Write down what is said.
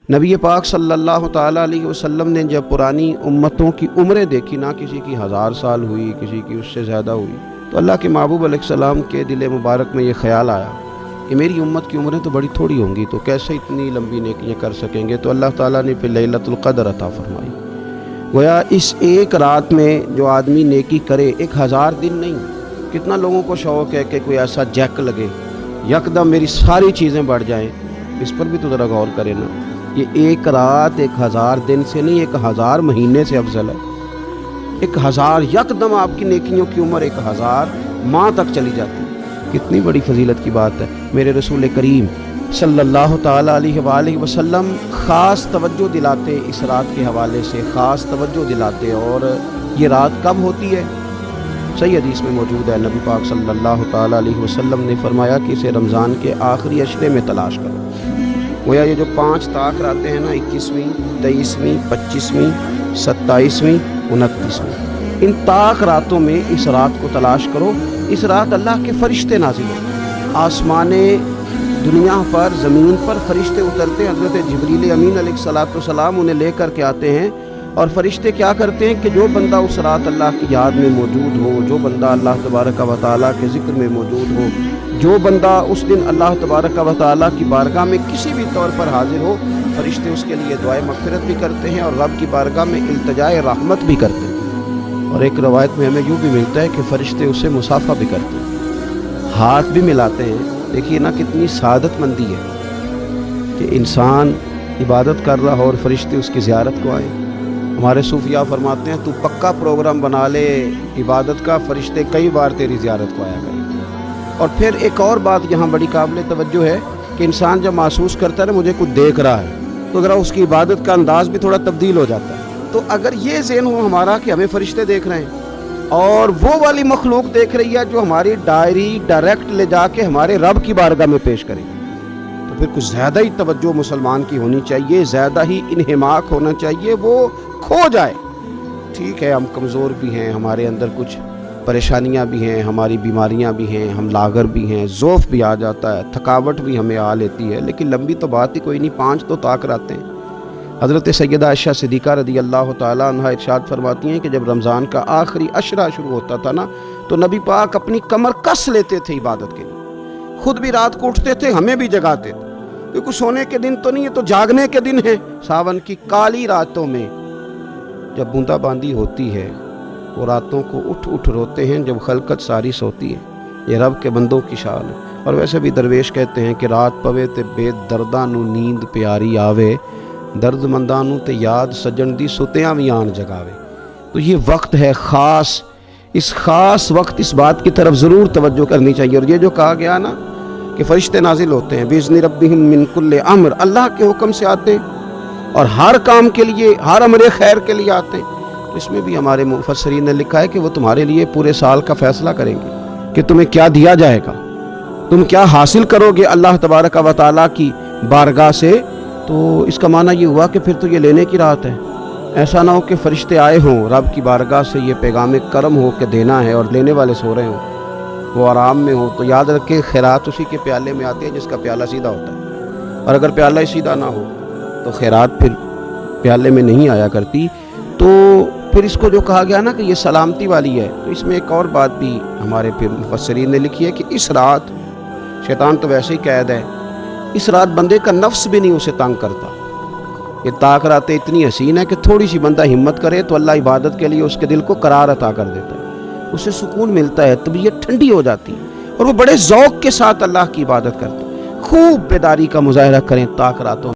نبی پاک صلی اللہ تعالیٰ علیہ وسلم نے جب پرانی امتوں کی عمریں دیکھی، نہ کسی کی 1000 سال ہوئی، کسی کی اس سے زیادہ ہوئی، تو اللہ کے محبوب علیہ السلام کے دل مبارک میں یہ خیال آیا کہ میری امت کی عمریں تو بڑی تھوڑی ہوں گی، تو کیسے اتنی لمبی نیکیاں کر سکیں گے؟ تو اللہ تعالیٰ نے پھر لیلۃ القدر عطا فرمائی۔ گویا اس ایک رات میں جو آدمی نیکی کرے، 1000 دن نہیں، کتنا لوگوں کو شوق ہے کہ کوئی ایسا جیک لگے، یکدم میری ساری چیزیں بڑھ جائیں، اس پر بھی تو ذرا غور کرے نا۔ یہ ایک رات 1000 دن سے نہیں، 1000 مہینے سے افضل ہے۔ 1000 یکدم آپ کی نیکیوں کی عمر 1000 ماہ تک چلی جاتی ہے، کتنی بڑی فضیلت کی بات ہے۔ میرے رسول کریم صلی اللہ تعالیٰ علیہ وآلہ وسلم خاص توجہ دلاتے، اس رات کے حوالے سے خاص توجہ دلاتے۔ اور یہ رات کب ہوتی ہے؟ صحیح حدیث میں موجود ہے، نبی پاک صلی اللہ تعالیٰ علیہ وسلم نے فرمایا کہ اسے رمضان کے آخری عشرے میں تلاش کرو۔ گویا یہ جو 5 طاق راتیں ہیں نا، 21ویں، 23ویں، 25ویں، 27ویں، 29ویں، ان طاق راتوں میں اس رات کو تلاش کرو۔ اس رات اللہ کے فرشتے نازل ہوتے، آسمان دنیا پر، زمین پر فرشتے اترتے ہیں۔ حضرت جبریل امین علیہ الصلوۃ والسلام انہیں لے کر کے آتے ہیں، اور فرشتے کیا کرتے ہیں کہ جو بندہ اس رات اللہ کی یاد میں موجود ہو، جو بندہ اللہ تبارک و تعالیٰ کے ذکر میں موجود ہو، جو بندہ اس دن اللہ تبارک و تعالیٰ کی بارگاہ میں کسی بھی طور پر حاضر ہو، فرشتے اس کے لیے دعائے مغفرت بھی کرتے ہیں اور رب کی بارگاہ میں التجائے رحمت بھی کرتے ہیں۔ اور ایک روایت میں ہمیں یوں بھی ملتا ہے کہ فرشتے اسے مصافحہ بھی کرتے ہیں، ہاتھ بھی ملاتے ہیں۔ دیکھیے نا کتنی سعادت مندی ہے کہ انسان عبادت کر رہا ہو اور فرشتے اس کی زیارت کو آئیں۔ ہمارے صوفیاء فرماتے ہیں تو پکا پروگرام بنا لے عبادت کا، فرشتے کئی بار تیری زیارت کو آیا کریں۔ اور پھر ایک اور بات یہاں بڑی قابل توجہ ہے کہ انسان جب محسوس کرتا ہے نا مجھے کچھ دیکھ رہا ہے، تو ذرا اس کی عبادت کا انداز بھی تھوڑا تبدیل ہو جاتا ہے۔ تو اگر یہ ذہن ہو ہمارا کہ ہمیں فرشتے دیکھ رہے ہیں اور وہ والی مخلوق دیکھ رہی ہے جو ہماری ڈائری ڈائریکٹ لے جا کے ہمارے رب کی بارگاہ میں پیش کرے، تو پھر کچھ زیادہ ہی توجہ مسلمان کی ہونی چاہیے، زیادہ ہی انہماک ہونا چاہیے، وہ کھو جائے۔ ٹھیک ہے ہم کمزور بھی ہیں، ہمارے اندر کچھ پریشانیاں بھی ہیں، ہماری بیماریاں بھی ہیں، ہم لاغر بھی ہیں، ضعف بھی آ جاتا ہے، تھکاوٹ بھی ہمیں آ لیتی ہے، لیکن لمبی تو بات ہی کوئی نہیں، 5 تو طاق راتیں ہیں۔ حضرت سیدہ عائشہ صدیقہ رضی اللہ تعالیٰ عنہا ارشاد فرماتی ہیں کہ جب رمضان کا آخری عشرہ شروع ہوتا تھا نا، تو نبی پاک اپنی کمر کس لیتے تھے عبادت کے لیے، خود بھی رات کو اٹھتے تھے، ہمیں بھی جگاتے تھے، کیونکہ سونے کے دن تو نہیں ہے، تو جاگنے کے دن ہے۔ ساون کی کالی راتوں میں جب بوندا باندی ہوتی ہے، وہ راتوں کو اٹھ اٹھ روتے ہیں جب خلقت ساری سوتی ہے۔ یہ رب کے بندوں کی شان ہے۔ اور ویسے بھی درویش کہتے ہیں کہ رات پوے تے بے درداں نو نیند پیاری آوے، درد منداں نو تے یاد سجن دی ستیاں وی آن جگاوے۔ تو یہ وقت ہے خاص، اس خاص وقت اس بات کی طرف ضرور توجہ کرنی چاہیے۔ اور یہ جو کہا گیا نا کہ فرشتے نازل ہوتے ہیں بِإِذْنِ رَبِّهِمْ مِنْ كُلِّ امر، اللہ کے حکم سے آتے ہیں اور ہر کام کے لیے، ہر امر خیر کے لیے آتے ہیں۔ تو اس میں بھی ہمارے مفسرین نے لکھا ہے کہ وہ تمہارے لیے پورے سال کا فیصلہ کریں گے کہ تمہیں کیا دیا جائے گا، تم کیا حاصل کرو گے اللہ تبارک و تعالیٰ کی بارگاہ سے۔ تو اس کا معنی یہ ہوا کہ پھر تو یہ لینے کی رات ہے۔ ایسا نہ ہو کہ فرشتے آئے ہوں رب کی بارگاہ سے، یہ پیغام کرم ہو کہ دینا ہے اور لینے والے سو رہے ہوں، وہ آرام میں ہوں۔ تو یاد رکھیں خیرات اسی کے پیالے میں آتی ہے جس کا پیالہ سیدھا ہوتا ہے، اور اگر پیالہ ہی سیدھا نہ ہو تو خیرات پھر پیالے میں نہیں آیا کرتی۔ تو پھر اس کو جو کہا گیا نا کہ یہ سلامتی والی ہے، تو اس میں ایک اور بات بھی ہمارے پھر مفسرین نے لکھی ہے کہ اس رات شیطان تو ویسے ہی قید ہے، اس رات بندے کا نفس بھی نہیں اسے تنگ کرتا۔ یہ طاق راتیں اتنی حسین ہے کہ تھوڑی سی بندہ ہمت کرے تو اللہ عبادت کے لیے اس کے دل کو قرار عطا کر دیتا ہے، اسے سکون ملتا ہے، طبیعت ٹھنڈی ہو جاتی ہے، اور وہ بڑے ذوق کے ساتھ اللہ کی عبادت کرتا ہے۔ خوب بیداری کا مظاہرہ کریں طاق راتوں